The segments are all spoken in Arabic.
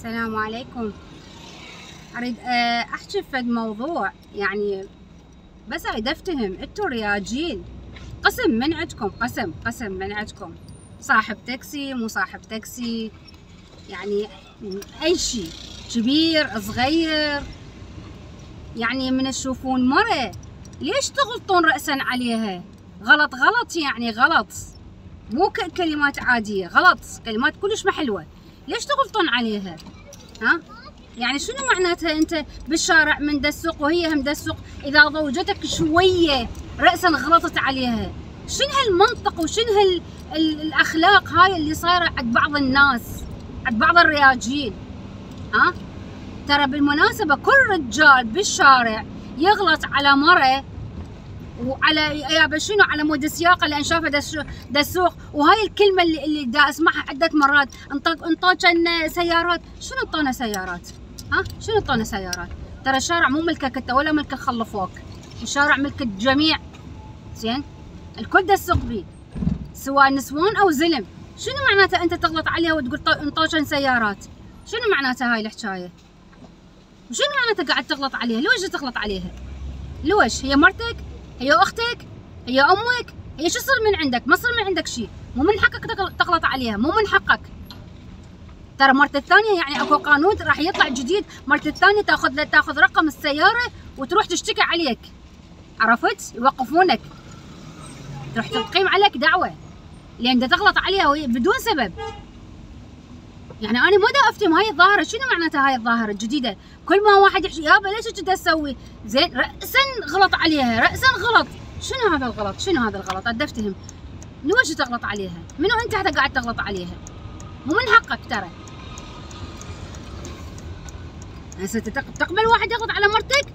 السلام عليكم. اريد احكي بفد موضوع، يعني بس اريد افتهم انتو رياجيل، قسم من عندكم، قسم من عندكم، صاحب تاكسي مو صاحب تاكسي، يعني اي شيء كبير صغير، يعني من تشوفون مرة ليش تغلطون رأسا عليها؟ غلط غلط، يعني غلط، مو كلمات عادية، غلط، كلمات كلش ما حلوة، ليش تغلطون عليها؟ ها؟ يعني شنو معناتها انت بالشارع من دسوق وهي هم دسوق، اذا زوجتك شوية رأسا غلطت عليها، شنو هالمنطق وشنو الاخلاق هاي اللي صايرة عند بعض الناس، عند بعض الرياجيل؟ ها؟ ترى بالمناسبة كل رجال بالشارع يغلط على مرة وعلى يا شنو، على مود سياقه لان شافه دسوق، وهاي الكلمه اللي دا اسمعها عده مرات، انطونا سيارات، شنو انطونا سيارات؟ ها؟ شنو انطونا سيارات؟ ترى الشارع مو ملكك انت ولا ملك الخلفوك، الشارع ملك الجميع، زين؟ الكل دسوق بيه، سواء نسوان او زلم، شنو معناته انت تغلط عليها وتقول انطونا سيارات؟ شنو معناته هاي الحكايه؟ وشنو معناته قاعد تغلط عليها؟ لوش تغلط عليها؟ لوش؟ هي مرتك؟ هي اختك؟ هي امك؟ هي شو صار من عندك؟ ما صار من عندك شيء، مو من حقك تغلط عليها، مو من حقك. ترى مرت الثانيه يعني اكو قانون راح يطلع جديد، مرت الثانيه تاخذ رقم السياره وتروح تشتكي عليك، عرفت؟ يوقفونك، تروح تقيم عليك دعوه لان دا تغلط عليها وهي بدون سبب. يعني انا ما دا افتهم هاي الظاهره، شنو معناتها هاي الظاهره الجديده؟ كل ما واحد يحكي يابا ليش كذا تسوي؟ زين راسا غلط عليها، راسا غلط، شنو هذا الغلط؟ شنو هذا الغلط؟ ادي افتهم، ليش تغلط عليها؟ منو انت حتى قاعد تغلط عليها؟ مو من حقك ترى. هسه تقبل واحد يغلط على مرتك؟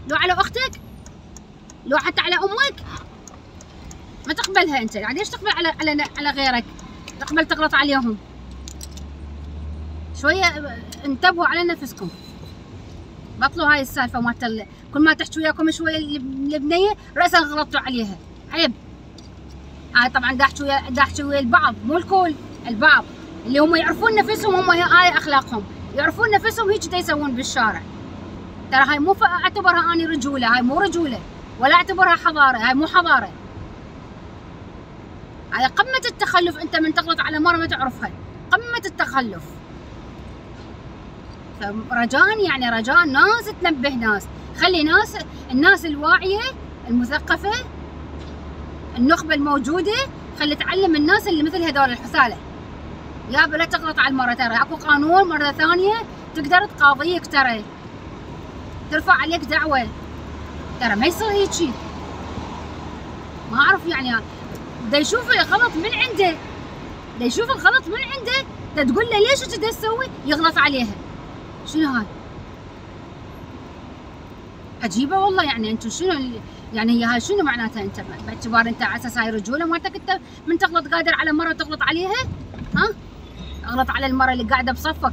لو على اختك؟ لو حتى على امك؟ ما تقبلها انت، يعني ليش تقبل على غيرك؟ تقبل تغلط عليهم؟ شويه انتبهوا على نفسكم، بطلوا هاي السالفه مالت كل ما تحكي وياكم شويه البنيه راسا غلطتوا عليها، عيب. هاي طبعا دا احكي ويا البعض، مو الكل، البعض اللي هم يعرفون نفسهم، هم هاي اخلاقهم، يعرفون نفسهم هيك دا يسوون بالشارع. ترى هاي مو اعتبرها اني رجوله، هاي مو رجوله، ولا اعتبرها حضاره، هاي مو حضاره. هاي قمه التخلف، انت من تغلط على مره ما تعرفها، قمه التخلف. فرجاء يعني رجاء ناس تنبه ناس، خلي الناس الواعيه المثقفه، النخبه الموجوده، خلي تعلم الناس اللي مثل هذول الحساله. يابا لا تغلط على المره، ترى اكو قانون مره ثانيه تقدر تقاضيك، ترى ترفع عليك دعوه، ترى ما يصير هيك شيء. ما اعرف يعني دا يشوف الغلط من عنده، دا يشوف الغلط من عنده، دا تقول له ليش كذا تسوي؟ يغلط عليها. شنو هاي؟ عجيبه والله. يعني انتم شنو يعني هي هاي شنو معناتها؟ انت باعتبار انت على اساس هاي رجوله مالتك، انت من تغلط قادر على مره تغلط عليها؟ ها؟ اغلط على المره اللي قاعده بصفك.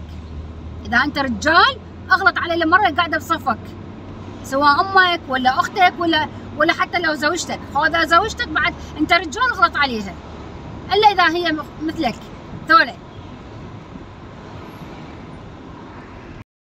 اذا انت رجال اغلط على المره اللي قاعده بصفك، سواء امك ولا اختك ولا حتى لو زوجتك. اذا زوجتك بعد انت رجال اغلط عليها، الا اذا هي مثلك ذولا.